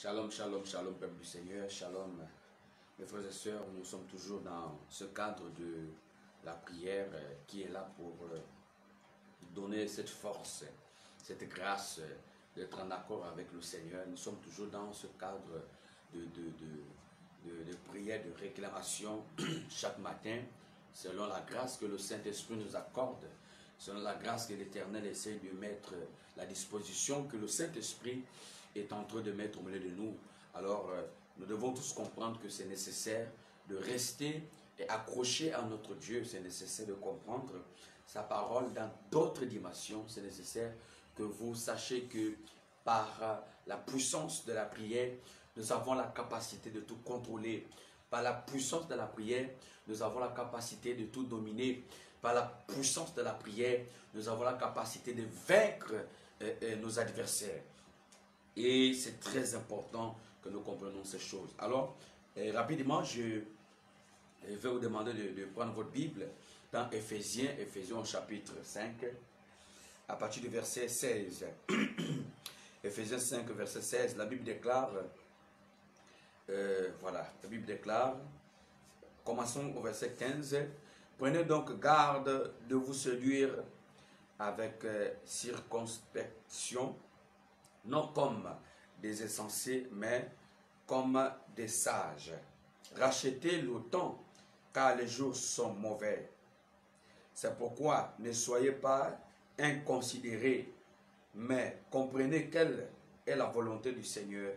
Shalom, shalom, shalom, peuple du Seigneur, shalom. Mes frères et sœurs, nous sommes toujours dans ce cadre de la prière qui est là pour donner cette force, cette grâce d'être en accord avec le Seigneur. Nous sommes toujours dans ce cadre de prière, de réclamation chaque matin, selon la grâce que le Saint-Esprit nous accorde, selon la grâce que l'Éternel essaie de mettre, la disposition que le Saint-Esprit est en train de mettre au milieu de nous. Alors, nous devons tous comprendre que c'est nécessaire de rester et accrocher à notre Dieu. C'est nécessaire de comprendre sa parole dans d'autres dimensions. C'est nécessaire que vous sachiez que par la puissance de la prière, nous avons la capacité de tout contrôler. Par la puissance de la prière, nous avons la capacité de tout dominer. Par la puissance de la prière, nous avons la capacité de vaincre nos adversaires. Et c'est très important que nous comprenions ces choses. Alors, rapidement, je vais vous demander de prendre votre Bible dans Éphésiens au chapitre 5, à partir du verset 16. Éphésiens 5, verset 16, la Bible déclare, voilà, la Bible déclare, commençons au verset 15, « Prenez donc garde de vous séduire avec circonspection, non comme des insensés, mais comme des sages. Rachetez le temps, car les jours sont mauvais. C'est pourquoi ne soyez pas inconsidérés, mais comprenez quelle est la volonté du Seigneur.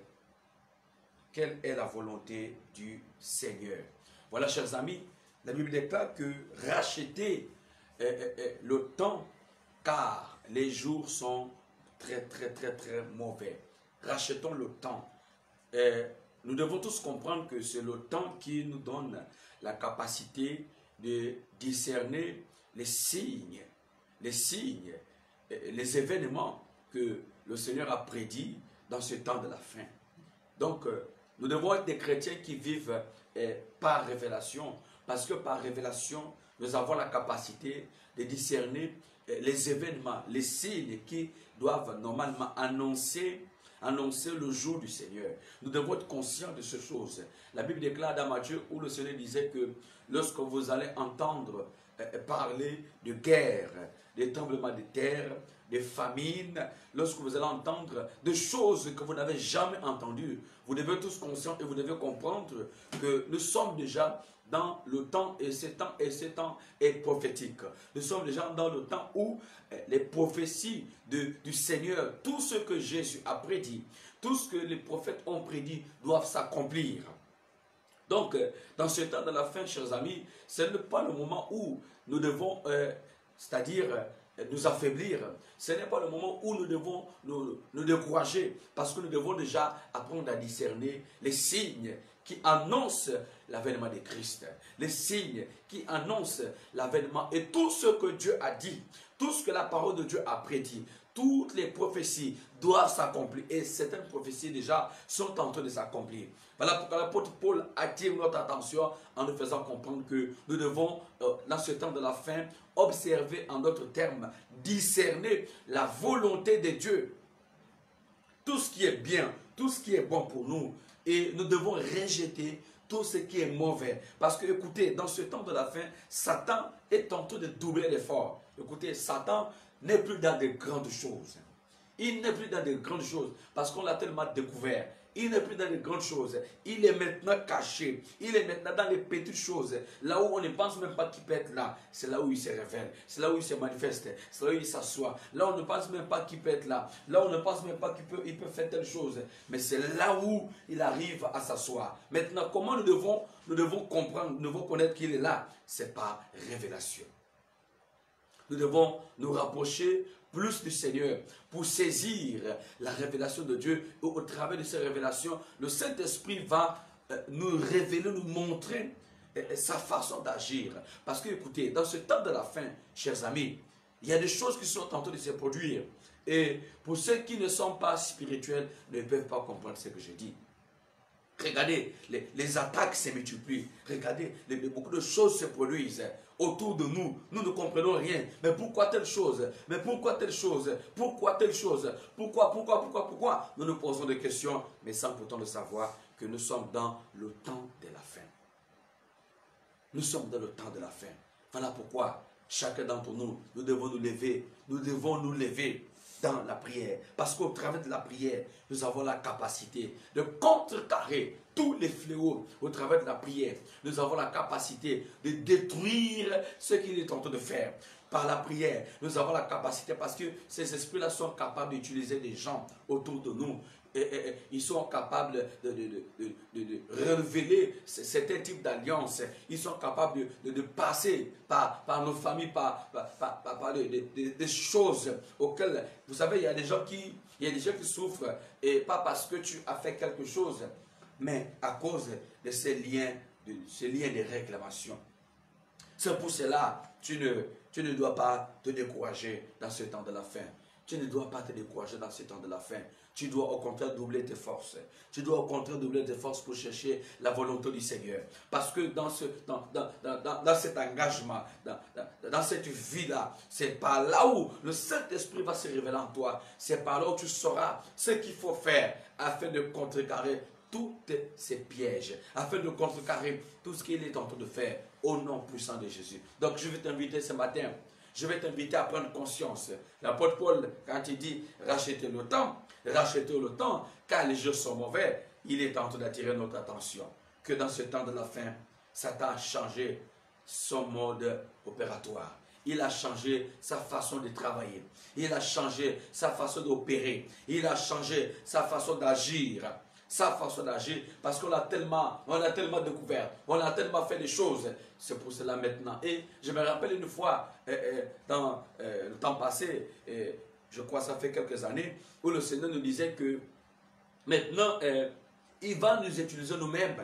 Quelle est la volonté du Seigneur. » Voilà, chers amis, la Bible déclare que rachetez le temps, car les jours sont très mauvais. Rachetons le temps. Nous devons tous comprendre que c'est le temps qui nous donne la capacité de discerner les signes, les événements que le Seigneur a prédits dans ce temps de la fin. Donc, nous devons être des chrétiens qui vivent par révélation, parce que par révélation, nous avons la capacité de discerner les événements, les signes qui doivent normalement annoncer le jour du Seigneur. Nous devons être conscients de ces choses. La Bible déclare dans Matthieu où le Seigneur disait que lorsque vous allez entendre parler de guerre, des tremblements de terre, des famines, lorsque vous allez entendre des choses que vous n'avez jamais entendues, vous devez être tous conscients et vous devez comprendre que nous sommes déjà dans le temps, et ce temps est prophétique. Nous sommes déjà dans le temps où les prophéties du Seigneur, tout ce que Jésus a prédit, tout ce que les prophètes ont prédit doivent s'accomplir. Donc, dans ce temps de la fin, chers amis, ce n'est pas le moment où nous devons, c'est-à-dire nous affaiblir. Ce n'est pas le moment où nous devons nous décourager, parce que nous devons déjà apprendre à discerner les signes qui annoncent l'avènement de Christ, les signes qui annoncent l'avènement et tout ce que Dieu a dit, tout ce que la parole de Dieu a prédit, toutes les prophéties doivent s'accomplir et certaines prophéties déjà sont en train de s'accomplir. Voilà pourquoi l'apôtre Paul attire notre attention en nous faisant comprendre que nous devons, dans ce temps de la fin, observer en d'autres termes, discerner la volonté de Dieu. Tout ce qui est bien, tout ce qui est bon pour nous. Et nous devons rejeter tout ce qui est mauvais. Parce que, écoutez, dans ce temps de la fin, Satan est en train de doubler l'effort. Écoutez, Satan n'est plus dans de grandes choses. Il n'est plus dans de grandes choses parce qu'on l'a tellement découvert. Il n'est plus dans de grandes choses. Il est maintenant caché. Il est maintenant dans les petites choses. Là où on ne pense même pas qu'il peut être là. C'est là où il se révèle. C'est là où il se manifeste. C'est là où il s'assoit. Là où on ne pense même pas qu'il peut être là. Là où on ne pense même pas qu'il peut faire telle chose. Mais c'est là où il arrive à s'asseoir. Maintenant, comment nous devons comprendre, nous devons connaître qu'il est là? C'est par révélation. Nous devons nous rapprocher plus du Seigneur pour saisir la révélation de Dieu. Et au travers de ces révélations, le Saint-Esprit va nous révéler, nous montrer sa façon d'agir. Parce que, écoutez, dans ce temps de la fin, chers amis, il y a des choses qui sont en train de se produire. Et pour ceux qui ne sont pas spirituels, ne peuvent pas comprendre ce que je dis. Regardez, les attaques se multiplient. Regardez, beaucoup de choses se produisent. autour de nous. Nous ne comprenons rien. Mais pourquoi telle chose? Mais pourquoi telle chose? Pourquoi telle chose? Pourquoi? Nous nous posons des questions, mais sans pourtant le savoir que nous sommes dans le temps de la fin. Nous sommes dans le temps de la fin. Voilà pourquoi chacun d'entre nous, nous devons nous lever. Nous devons nous lever dans la prière. Parce qu'au travers de la prière, nous avons la capacité de contrecarrer tous les fléaux. Au travers de la prière, nous avons la capacité de détruire ce qu'il est en train de faire. Par la prière, nous avons la capacité, parce que ces esprits-là sont capables d'utiliser des gens autour de nous. Ils sont capables de révéler certains types d'alliances. Ils sont capables de passer par nos familles, par des choses auxquelles, vous savez, il y a des gens qui souffrent, et pas parce que tu as fait quelque chose, mais à cause de ces liens de réclamation. C'est pour cela que tu ne dois pas te décourager dans ce temps de la fin. Tu ne dois pas te décourager dans ce temps de la fin. Tu dois au contraire doubler tes forces. Tu dois au contraire doubler tes forces pour chercher la volonté du Seigneur. Parce que dans cet engagement, dans cette vie-là, c'est par là où le Saint-Esprit va se révéler en toi. C'est par là où tu sauras ce qu'il faut faire afin de contrecarrer tous ces pièges, afin de contrecarrer tout ce qu'il est en train de faire au nom puissant de Jésus. Donc je vais t'inviter ce matin. Je vais t'inviter à prendre conscience. L'apôtre Paul, quand il dit rachetez le temps, car les jours sont mauvais, il est en train d'attirer notre attention. Que dans ce temps de la fin, Satan a changé son mode opératoire. Il a changé sa façon de travailler. Il a changé sa façon d'opérer. Il a changé sa façon d'agir. Parce qu'on a tellement découvert, on a tellement fait des choses. C'est pour cela maintenant. Et je me rappelle une fois, dans le temps passé, je crois que ça fait quelques années, où le Seigneur nous disait que maintenant, il va nous utiliser nous-mêmes.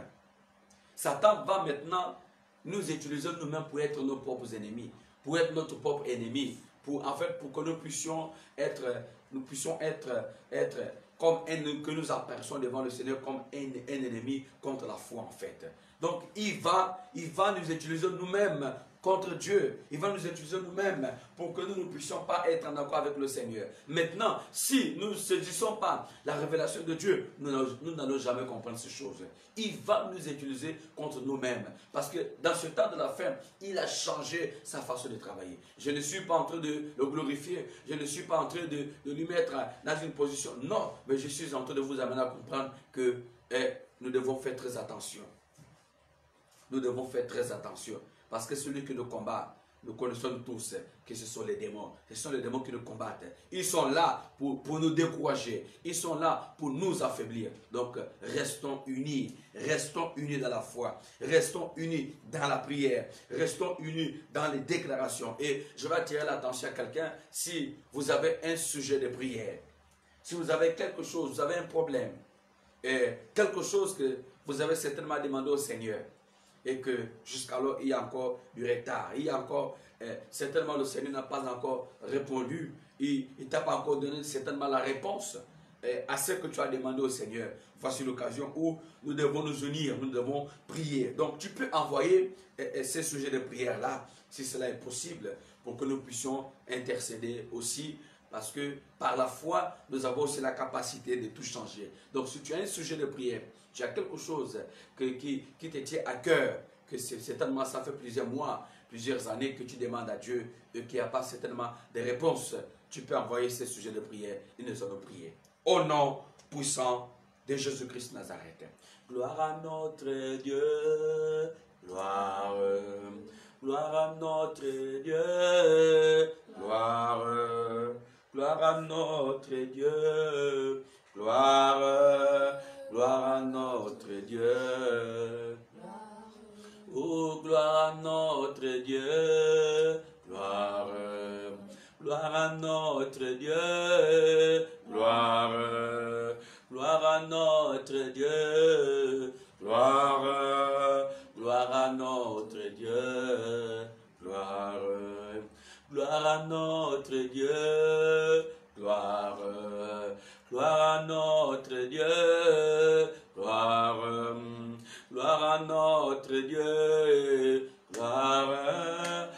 Satan va maintenant nous utiliser nous-mêmes pour être nos propres ennemis, pour être notre propre ennemi, pour que nous puissions être comme que nous aperçons devant le Seigneur comme un ennemi contre la foi en fait. Donc il va nous utiliser nous-mêmes contre Dieu. Il va nous utiliser nous-mêmes pour que nous ne puissions pas être en accord avec le Seigneur. Maintenant, si nous ne saisissons pas la révélation de Dieu, nous n'allons jamais comprendre ces choses. Il va nous utiliser contre nous-mêmes. Parce que dans ce temps de la fin, il a changé sa façon de travailler. Je ne suis pas en train de le glorifier. Je ne suis pas en train de lui mettre dans une position. Non, mais je suis en train de vous amener à comprendre que nous devons faire très attention. Nous devons faire très attention. Parce que celui qui nous combat, nous connaissons tous que ce sont les démons. Ce sont les démons qui nous combattent. Ils sont là pour nous décourager. Ils sont là pour nous affaiblir. Donc, restons unis. Restons unis dans la foi. Restons unis dans la prière. Restons unis dans les déclarations. Et je vais attirer l'attention à quelqu'un. Si vous avez un sujet de prière, si vous avez quelque chose, vous avez un problème, quelque chose que vous avez certainement demandé au Seigneur, et que jusqu'alors il y a encore du retard, il y a encore, certainement le Seigneur n'a pas encore répondu, il ne t'a pas encore donné certainement la réponse à ce que tu as demandé au Seigneur. Voici l'occasion où nous devons nous unir, nous devons prier. Donc tu peux envoyer ces sujets de prière-là, si cela est possible, pour que nous puissions intercéder aussi, parce que par la foi, nous avons aussi la capacité de tout changer. Donc si tu as un sujet de prière, tu as quelque chose qui te tient à cœur, que certainement ça fait plusieurs mois, plusieurs années que tu demandes à Dieu et qu'il n'y a pas certainement de réponses, tu peux envoyer ces sujets de prière et nous allons prier. Au nom puissant de Jésus-Christ Nazareth. Gloire à notre Dieu, gloire, gloire à notre Dieu, gloire, gloire à notre Dieu, gloire, gloire à notre Dieu. Oh, gloire à notre Dieu. Gloire, gloire à notre Dieu. Gloire, gloire à notre Dieu. Gloire, gloire à notre Dieu. Gloire, gloire à notre Dieu. Gloire, gloire à notre Dieu, gloire, gloire à notre Dieu, gloire,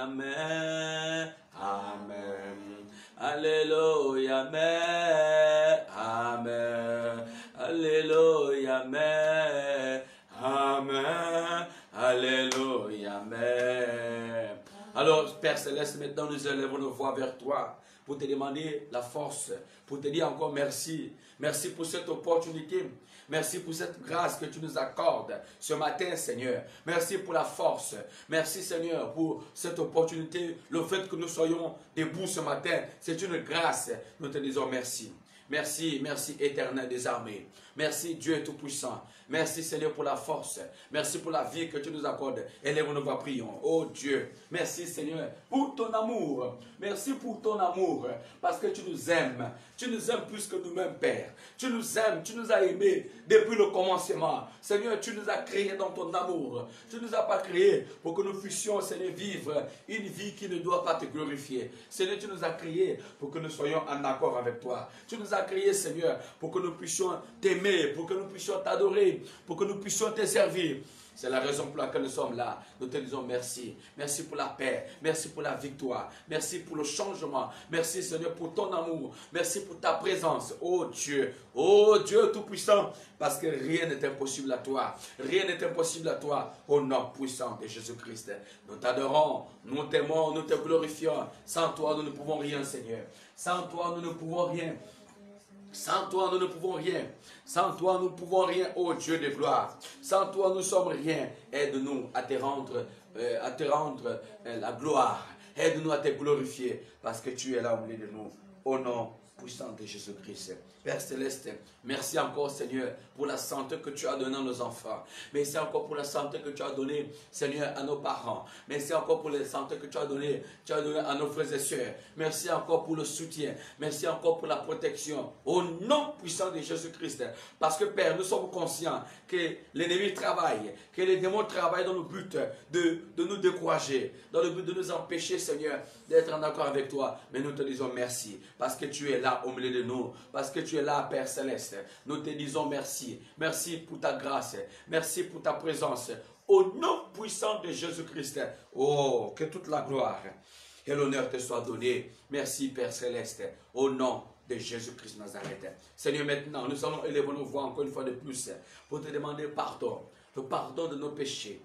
Amen. Amen. Alléluia, Amen. Amen. Alléluia, Amen. Amen. Alléluia, Amen. Alors, Père Céleste, maintenant nous élevons nos voix vers toi pour te demander la force, pour te dire encore merci. Merci pour cette opportunité. Merci pour cette grâce que tu nous accordes ce matin, Seigneur. Merci pour la force. Merci, Seigneur, pour cette opportunité. Le fait que nous soyons debout ce matin, c'est une grâce. Nous te disons merci. Merci, merci éternel des armées. Merci Dieu Tout-Puissant. Merci Seigneur pour la force. Merci pour la vie que tu nous accordes. Élève-nous, nous prions. Oh Dieu, merci Seigneur pour ton amour. Merci pour ton amour parce que tu nous aimes. Tu nous aimes plus que nous-mêmes, Père. Tu nous aimes, tu nous as aimés depuis le commencement. Seigneur, tu nous as créés dans ton amour. Tu ne nous as pas créés pour que nous puissions, Seigneur, vivre une vie qui ne doit pas te glorifier. Seigneur, tu nous as créés pour que nous soyons en accord avec toi. Tu nous as créés, Seigneur, pour que nous puissions t'aimer, pour que nous puissions t'adorer, pour que nous puissions te servir. C'est la raison pour laquelle nous sommes là. Nous te disons merci. Merci pour la paix. Merci pour la victoire. Merci pour le changement. Merci Seigneur pour ton amour. Merci pour ta présence. Oh Dieu Tout-Puissant. Parce que rien n'est impossible à toi. Rien n'est impossible à toi. Au nom puissant de Jésus-Christ. Nous t'adorons. Nous t'aimons. Nous te glorifions. Sans toi, nous ne pouvons rien, Seigneur. Sans toi, nous ne pouvons rien. Sans toi, nous ne pouvons rien. Sans toi, nous ne pouvons rien, ô Dieu de gloire. Sans toi, nous ne sommes rien. Aide-nous à te rendre la gloire. Aide-nous à te glorifier parce que tu es là au milieu de nous. Au nom puissant de Jésus-Christ. Père Céleste, merci encore Seigneur pour la santé que tu as donnée à nos enfants. Merci encore pour la santé que tu as donnée, Seigneur, à nos parents. Merci encore pour la santé que tu as donnée à nos frères et sœurs. Merci encore pour le soutien. Merci encore pour la protection. Au nom puissant de Jésus-Christ. Parce que Père, nous sommes conscients que l'ennemi travaille, que les démons travaillent dans le but de nous décourager, dans le but de nous empêcher, Seigneur, d'être en accord avec toi. Mais nous te disons merci parce que tu es là au milieu de nous, parce que tu es là, Père Céleste. Nous te disons merci. Merci pour ta grâce. Merci pour ta présence. Au nom puissant de Jésus-Christ. Oh, que toute la gloire et l'honneur te soit donné. Merci, Père Céleste. Au nom de Jésus-Christ Nazareth. Seigneur, maintenant, nous allons élever nos voix encore une fois de plus pour te demander pardon. Le pardon de nos péchés.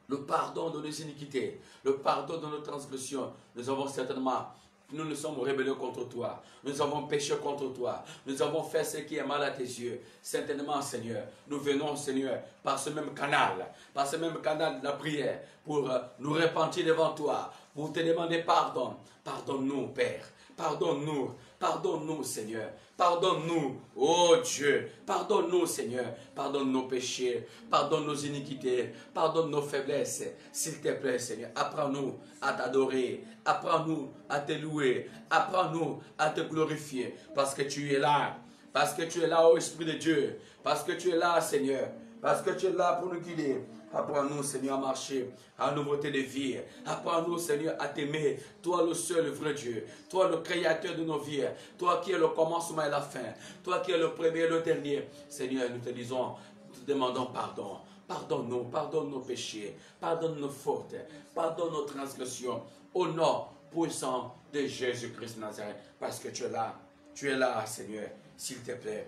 Le pardon de nos iniquités. Le pardon de nos transgressions. Nous avons certainement... Nous nous sommes rebellés contre toi. Nous avons péché contre toi. Nous avons fait ce qui est mal à tes yeux. Certainement, Seigneur, nous venons, Seigneur, par ce même canal de la prière, pour nous repentir devant toi, pour te demander pardon. Pardonne-nous, Père. Pardonne-nous. Pardonne-nous, Seigneur. Pardonne-nous, oh Dieu. Pardonne-nous, Seigneur. Pardonne nos péchés. Pardonne nos iniquités. Pardonne nos faiblesses. S'il te plaît, Seigneur, apprends-nous à t'adorer. Apprends-nous à te louer. Apprends-nous à te glorifier. Parce que tu es là. Parce que tu es là, ô Esprit de Dieu. Parce que tu es là, Seigneur. Parce que tu es là pour nous guider. Apprends-nous, Seigneur, à marcher en nouveauté de vie. Apprends-nous, Seigneur, à t'aimer. Toi, le seul vrai Dieu. Toi, le créateur de nos vies. Toi qui es le commencement et la fin. Toi qui es le premier et le dernier. Seigneur, nous te disons, nous te demandons pardon. Pardonne-nous, pardonne nos péchés. Pardonne nos fautes. Pardonne nos transgressions. Au nom puissant de Jésus-Christ Nazareth. Parce que tu es là. Tu es là, Seigneur. S'il te plaît,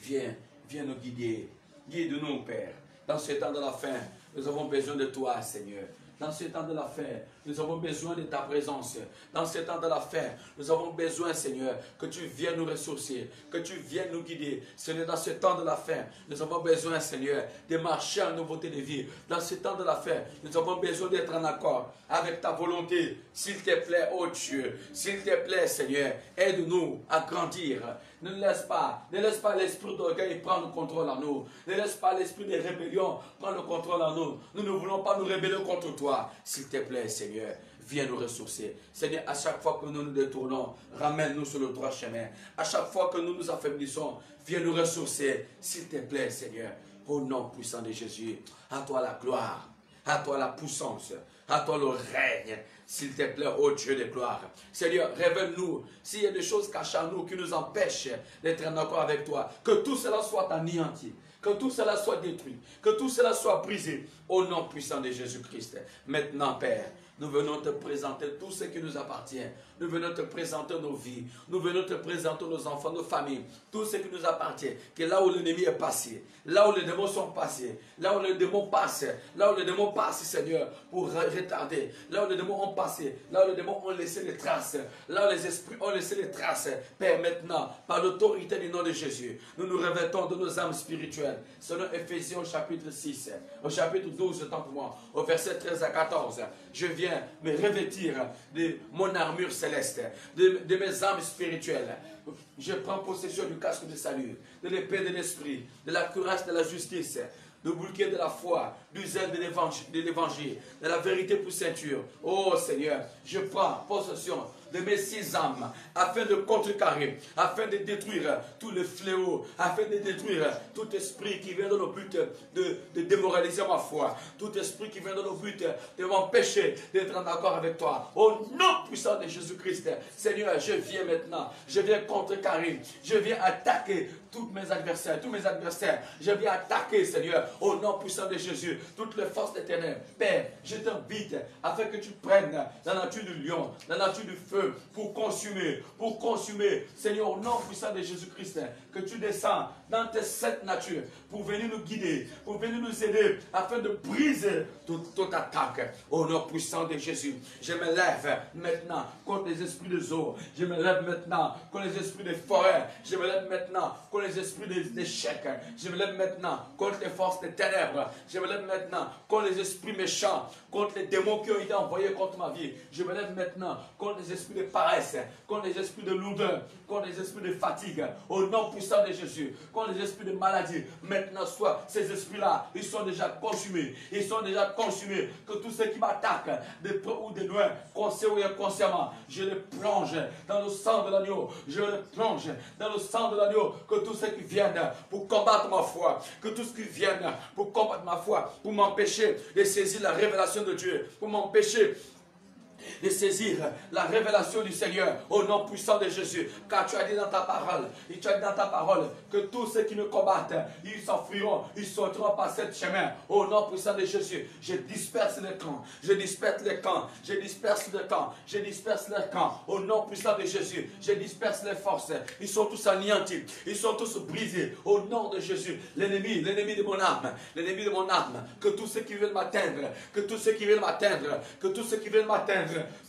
viens nous guider. Guide-nous, Père. Dans ce temps de la fin, nous avons besoin de toi, Seigneur. Dans ce temps de la fin, nous avons besoin de ta présence. Dans ce temps de la fin, nous avons besoin, Seigneur, que tu viennes nous ressourcer, que tu viennes nous guider. Seigneur, dans ce temps de la fin, nous avons besoin, Seigneur, de marcher en nouveauté de vie. Dans ce temps de la fin, nous avons besoin d'être en accord avec ta volonté. S'il te plaît, oh Dieu, s'il te plaît, Seigneur, aide-nous à grandir. Ne laisse pas l'esprit d'orgueil prendre le contrôle en nous. Ne laisse pas l'esprit de rébellion prendre le contrôle en nous. Nous ne voulons pas nous rébeller contre toi. S'il te plaît, Seigneur, viens nous ressourcer. Seigneur, à chaque fois que nous nous détournons, ramène-nous sur le droit chemin. À chaque fois que nous nous affaiblissons, viens nous ressourcer. S'il te plaît, Seigneur, au nom puissant de Jésus, à toi la gloire, à toi la puissance, à toi le règne. S'il te plaît, ô Dieu de gloire. Seigneur, révèle-nous s'il y a des choses cachées en nous qui nous empêchent d'être en accord avec toi. Que tout cela soit anéanti. Que tout cela soit détruit. Que tout cela soit brisé. Au nom puissant de Jésus-Christ. Maintenant, Père, Nous venons te présenter tout ce qui nous appartient. Nous venons te présenter nos vies. Nous venons te présenter nos enfants, nos familles. Tout ce qui nous appartient. Que là où l'ennemi est passé, là où les démons sont passés, là où les démons passent, là où les démons passent, Seigneur, pour retarder. Là où les démons ont passé, là où les démons ont laissé les traces, là où les esprits ont laissé les traces. Père, maintenant, par l'autorité du nom de Jésus, nous nous revêtons de nos âmes spirituelles. Selon Ephésiens au chapitre 6, au chapitre 12, autant pour moi, au verset 13 à 14, je viens me revêtir de mon armure céleste, de mes âmes spirituelles. Je prends possession du casque de salut, de l'épée de l'esprit, de la cuirasse de la justice, du bouclier de la foi, du zèle de l'évangile, de la vérité pour ceinture. Oh Seigneur, je prends possession de mes 6 âmes, afin de contrecarrer, afin de détruire tous les fléaux, afin de détruire tout esprit qui vient dans le but de démoraliser ma foi, tout esprit qui vient dans le but de m'empêcher d'être en accord avec toi. Au nom puissant de Jésus-Christ, Seigneur, je viens maintenant, je viens contrecarrer, je viens attaquer tous mes adversaires, je viens attaquer, Seigneur, au nom puissant de Jésus, toutes les forces des ténèbres. Père, je t'invite afin que tu prennes la nature du lion, la nature du feu, pour consumer, Seigneur, au nom puissant de Jésus-Christ, que tu descends dans tes 7 natures pour venir nous guider, pour venir nous aider, afin de briser toute attaque. Au nom puissant de Jésus, je me lève maintenant contre les esprits des eaux, je me lève maintenant contre les esprits des forêts, je me lève maintenant contre les esprits d'échecs, je me lève maintenant contre les forces des ténèbres, je me lève maintenant contre les esprits méchants, contre les démons qui ont été envoyés contre ma vie, je me lève maintenant contre les esprits de paresse, contre les esprits de lourdeur, contre les esprits de fatigue, au nom puissant de Jésus, contre les esprits de maladie. Maintenant, soit ces esprits-là, ils sont déjà consumés, que tous ceux qui m'attaquent, de près ou de loin, consciemment ou inconsciemment, je les plonge dans le sang de l'agneau, que tous ceux qui viennent pour combattre ma foi, pour m'empêcher de saisir la révélation de Dieu, pour m'empêcher de saisir la révélation du Seigneur au nom puissant de Jésus. Car tu as dit dans ta parole, que tous ceux qui me combattent, ils s'enfuiront, ils sauteront par ce chemin. Au nom puissant de Jésus, je disperse les camps, au nom puissant de Jésus, je disperse les forces. Ils sont tous anéantis, ils sont tous brisés au nom de Jésus. L'ennemi de mon âme, que tous ceux qui veulent m'atteindre,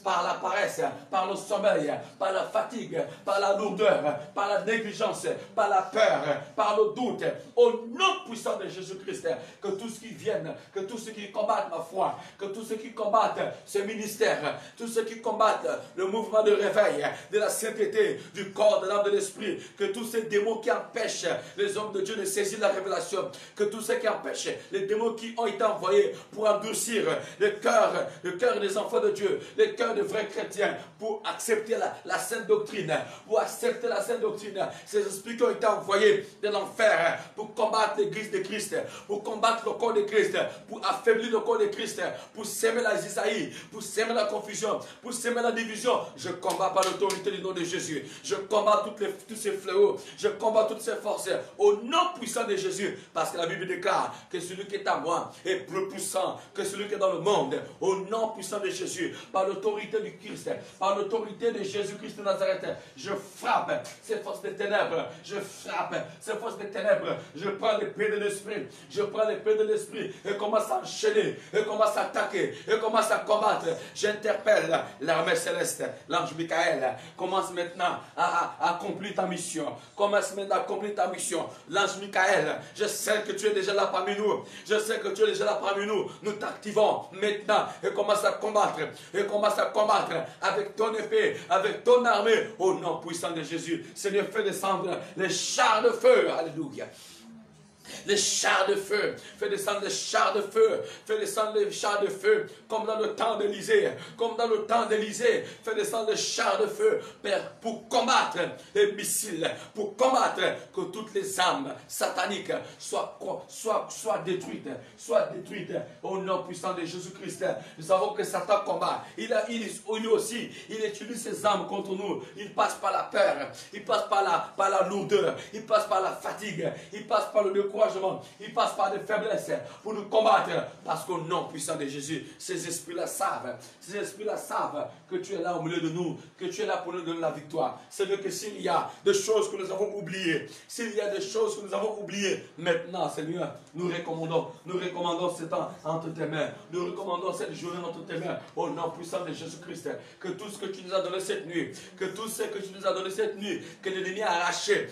par la paresse, par le sommeil, par la fatigue, par la lourdeur, par la négligence, par la peur, par le doute, au nom puissant de Jésus-Christ, que tous ceux qui viennent, que tous ceux qui combattent ma foi, que tous ceux qui combattent ce ministère, tous ceux qui combattent le mouvement de réveil, de la sainteté, du corps, de l'âme, de l'esprit, que tous ces démons qui empêchent les hommes de Dieu de saisir la révélation, que tous ceux qui empêchent les démons qui ont été envoyés pour endurcir le cœur des enfants de Dieu, les cœurs de vrais chrétiens, pour accepter la sainte doctrine, ces esprits qui ont été envoyés de l'enfer pour combattre l'église de Christ, pour combattre le corps de Christ, pour affaiblir le corps de Christ, pour s'aimer la zizaïe, pour s'aimer la confusion, pour s'aimer la division. Je combats par l'autorité du nom de Jésus. Je combats tous ces fléaux, je combats toutes ces forces au nom puissant de Jésus, parce que la Bible déclare que celui qui est à moi est plus puissant que celui qui est dans le monde. Au nom puissant de Jésus, par l'autorité du Christ, par l'autorité de Jésus-Christ de Nazareth, je frappe ces forces de ténèbres, je prends l'épée de l'esprit, et commence à enchaîner, et commence à attaquer, et commence à combattre. J'interpelle l'armée céleste, l'ange Michael, commence maintenant à accomplir ta mission, l'ange Michael, je sais que tu es déjà là parmi nous, nous t'activons maintenant, et commence à combattre, avec ton épée, avec ton armée, au nom puissant de Jésus. Seigneur, fais descendre les chars de feu, alléluia. Les chars de feu, fais descendre les chars de feu, comme dans le temps d'Élisée, fais descendre les chars de feu, Père, pour combattre les missiles, pour combattre que toutes les âmes sataniques soient détruites, au nom puissant de Jésus-Christ. Nous savons que Satan combat, lui aussi, il utilise ses âmes contre nous, il passe par la peur, il passe par la lourdeur, il passe par la fatigue, il passe par le découragement, ils passent par des faiblesses pour nous combattre. Parce qu'au nom puissant de Jésus, ces esprits-là savent que tu es là au milieu de nous, que tu es là pour nous donner la victoire. Seigneur, que s'il y a des choses que nous avons oubliées, s'il y a des choses que nous avons oubliées, maintenant, Seigneur, nous recommandons ce temps entre tes mains. Nous recommandons cette journée entre tes mains. Au nom puissant de Jésus-Christ, que tout ce que tu nous as donné cette nuit, que l'ennemi a arraché,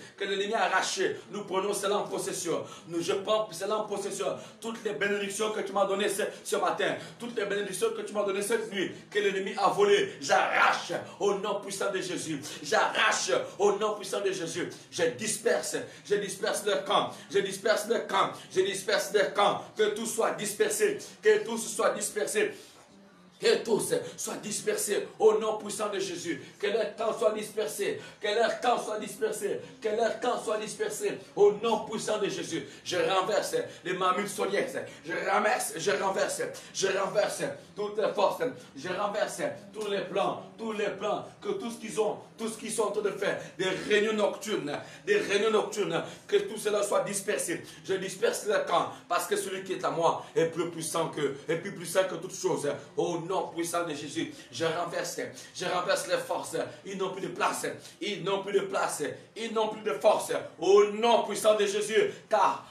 nous prenons cela en possession. Je prends cela en possession. Toutes les bénédictions que tu m'as données ce matin, toutes les bénédictions que tu m'as données cette nuit, que l'ennemi a volé, j'arrache au nom puissant de Jésus. J'arrache au nom puissant de Jésus. Je disperse leur camp. Que tout soit dispersé. Que tous soient dispersés au nom puissant de Jésus. Que leur camp soit dispersé. Au nom puissant de Jésus. Je renverse les Mammouths Soliès. Je renverse toutes les forces. Je renverse tous les plans. Que tout ce qu'ils sont en train de faire. Des réunions nocturnes. Que tout cela soit dispersé. Je disperse leur camp. Parce que celui qui est à moi est plus puissant que toutes choses. Au nom puissant de Jésus, je renverse les forces. Ils n'ont plus de place. Ils n'ont plus de force. Au nom puissant de Jésus, car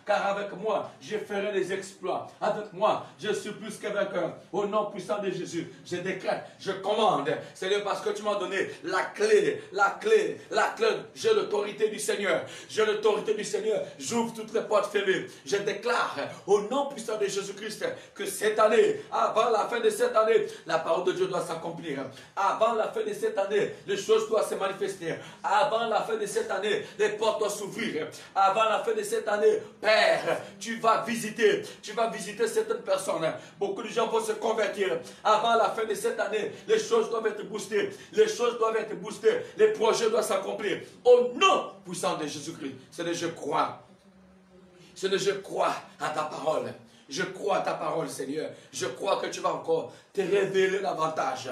avec moi, je ferai des exploits. Avec moi, je suis plus que vainqueur. Au nom puissant de Jésus, je décrète, je commande. Seigneur, parce que tu m'as donné la clé. J'ai l'autorité du Seigneur. J'ouvre toutes les portes fermées. Je déclare, au nom puissant de Jésus-Christ, que cette année, avant la fin de cette année, la parole de Dieu doit s'accomplir. Avant la fin de cette année, les choses doivent se manifester. Avant la fin de cette année, les portes doivent s'ouvrir. Avant la fin de cette année, Père, tu vas visiter certaines personnes. Beaucoup de gens vont se convertir. Avant la fin de cette année, les choses doivent être boostées. Les projets doivent s'accomplir. Au nom puissant de Jésus-Christ. C'est je crois à ta parole. Je crois à ta parole, Seigneur. Je crois que tu vas encore te révéler davantage.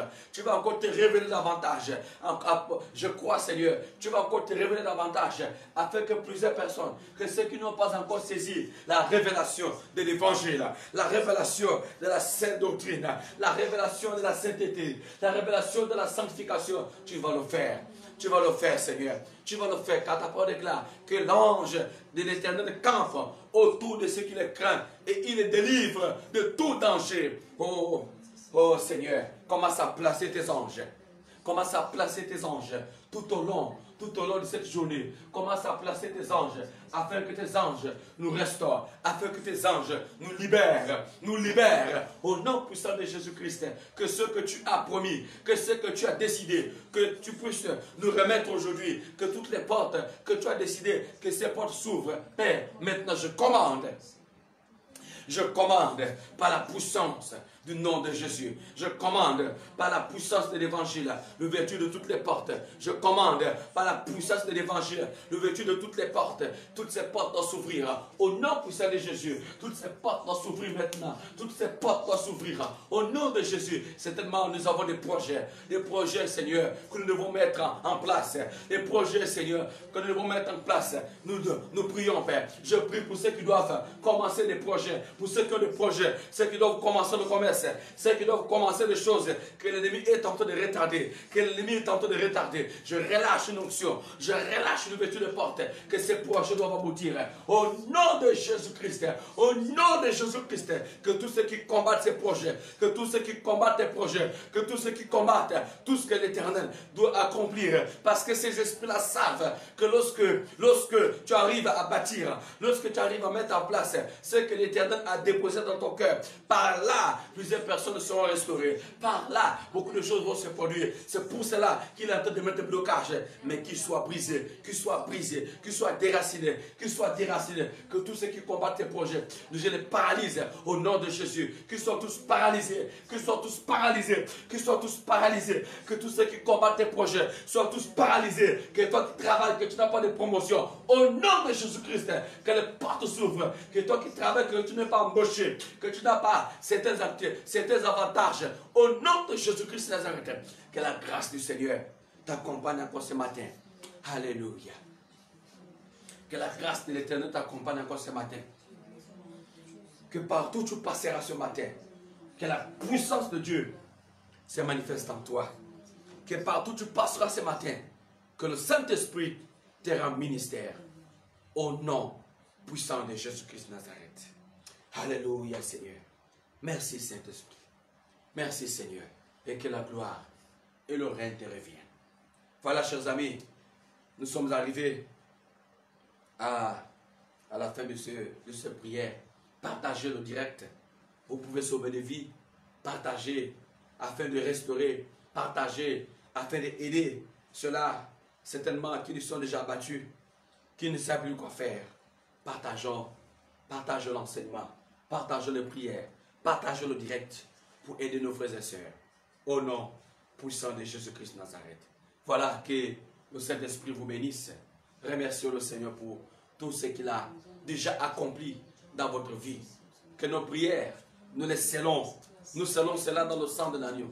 Je crois, Seigneur, tu vas encore te révéler davantage afin que plusieurs personnes, que ceux qui n'ont pas encore saisi la révélation de l'évangile, la révélation de la sainte doctrine, la révélation de la sainteté, la révélation de la sanctification, tu vas le faire. Tu vas le faire, Seigneur. Tu vas le faire, car ta parole déclare que l'ange de l'Éternel campe autour de ceux qui le craignent et il les délivre de tout danger. Oh Seigneur, commence à placer tes anges. Tout au long de cette journée. Commence à placer tes anges afin que tes anges nous restaurent, afin que tes anges nous libèrent au nom puissant de Jésus-Christ. Que ce que tu as promis, que ce que tu as décidé, que tu puisses nous remettre aujourd'hui, que toutes les portes que tu as décidé, que ces portes s'ouvrent. Père, maintenant je commande par la puissance du nom de Jésus. Je commande par la puissance de l'évangile l'ouverture de toutes les portes. Je commande par la puissance de l'évangile l'ouverture de toutes les portes. Toutes ces portes doivent s'ouvrir au nom puissant de Jésus. Toutes ces portes doivent s'ouvrir maintenant. Toutes ces portes doivent s'ouvrir au nom de Jésus. Certainement, nous avons des projets, Seigneur, que nous devons mettre en place. Des projets, Seigneur, que nous devons mettre en place. Nous prions, Père. Je prie pour ceux qui doivent commencer des projets, pour ceux qui ont des projets, ceux qui doivent commencer le commerce, ceux qui doivent commencer des choses que l'ennemi est en train de retarder, Je relâche une onction, je relâche une ouverture de porte, que ces projets doivent aboutir. Au nom de Jésus-Christ, que tous ceux qui combattent ces projets, que tous ceux qui combattent tes projets, que tous ceux qui combattent tout ce que l'Éternel doit accomplir, parce que ces esprits-là savent que lorsque tu arrives à bâtir, lorsque tu arrives à mettre en place ce que l'Éternel a déposé dans ton cœur, par là, plusieurs personnes seront restaurées. Par là, beaucoup de choses vont se produire. C'est pour cela qu'il est en train de mettre des blocages, mais qu'ils soient brisés, qu'ils soient déracinés, que tous ceux qui combattent tes projets, je les paralyse au nom de Jésus, qu'ils soient tous paralysés, que tous ceux qui combattent tes projets soient tous paralysés, que toi qui travailles, que tu n'as pas de promotion, au nom de Jésus-Christ, que les portes s'ouvrent, que toi qui travailles, que tu n'es pas embauché, que tu n'as pas certains avantages, au nom de Jésus-Christ Nazareth, que la grâce du Seigneur t'accompagne encore ce matin. Alléluia. Que la grâce de l'Éternel t'accompagne encore ce matin. Que partout où tu passeras ce matin, que la puissance de Dieu se manifeste en toi. Que partout où tu passeras ce matin, que le Saint-Esprit te rend ministère. Au nom puissant de Jésus-Christ de Nazareth. Alléluia Seigneur. Merci Saint-Esprit. Merci Seigneur. Et que la gloire et le règne te reviennent. Voilà chers amis, nous sommes arrivés à la fin de cette prière. Partagez le direct. Vous pouvez sauver des vies. Partagez afin de restaurer. Partagez afin d'aider ceux-là, certainement, qui nous sont déjà battus, qui ne savent plus quoi faire. Partageons l'enseignement. Partageons les prières. Partageons le direct pour aider nos frères et sœurs. Au nom puissant de Jésus-Christ de Nazareth. Voilà, que le Saint-Esprit vous bénisse. Remercions le Seigneur pour tout ce qu'il a déjà accompli dans votre vie. Que nos prières, nous les scellons. Nous scellons cela dans le sang de l'agneau,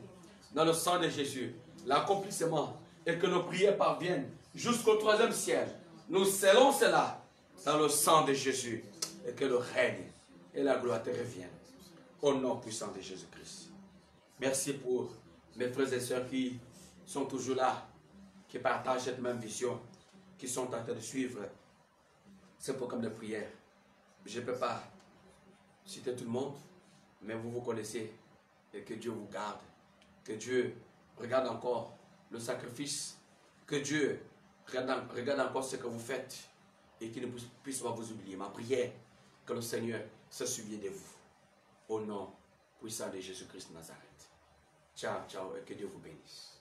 dans le sang de Jésus. L'accomplissement, et que nos prières parviennent jusqu'au 3e ciel. Nous scellons cela dans le sang de Jésus. Et que le règne et la gloire te reviennent. Au nom puissant de Jésus-Christ. Merci pour mes frères et sœurs qui sont toujours là, qui partagent cette même vision, qui sont en train de suivre ce programme de prière. Je ne peux pas citer tout le monde, mais vous vous connaissez. Et que Dieu vous garde. Que Dieu regarde encore le sacrifice. Que Dieu regarde encore ce que vous faites. Et qu'il ne puisse pas vous oublier. Ma prière, que le Seigneur se souvienne de vous. Au nom puissant de Jésus-Christ de Nazareth. Ciao, ciao, et que Dieu vous bénisse.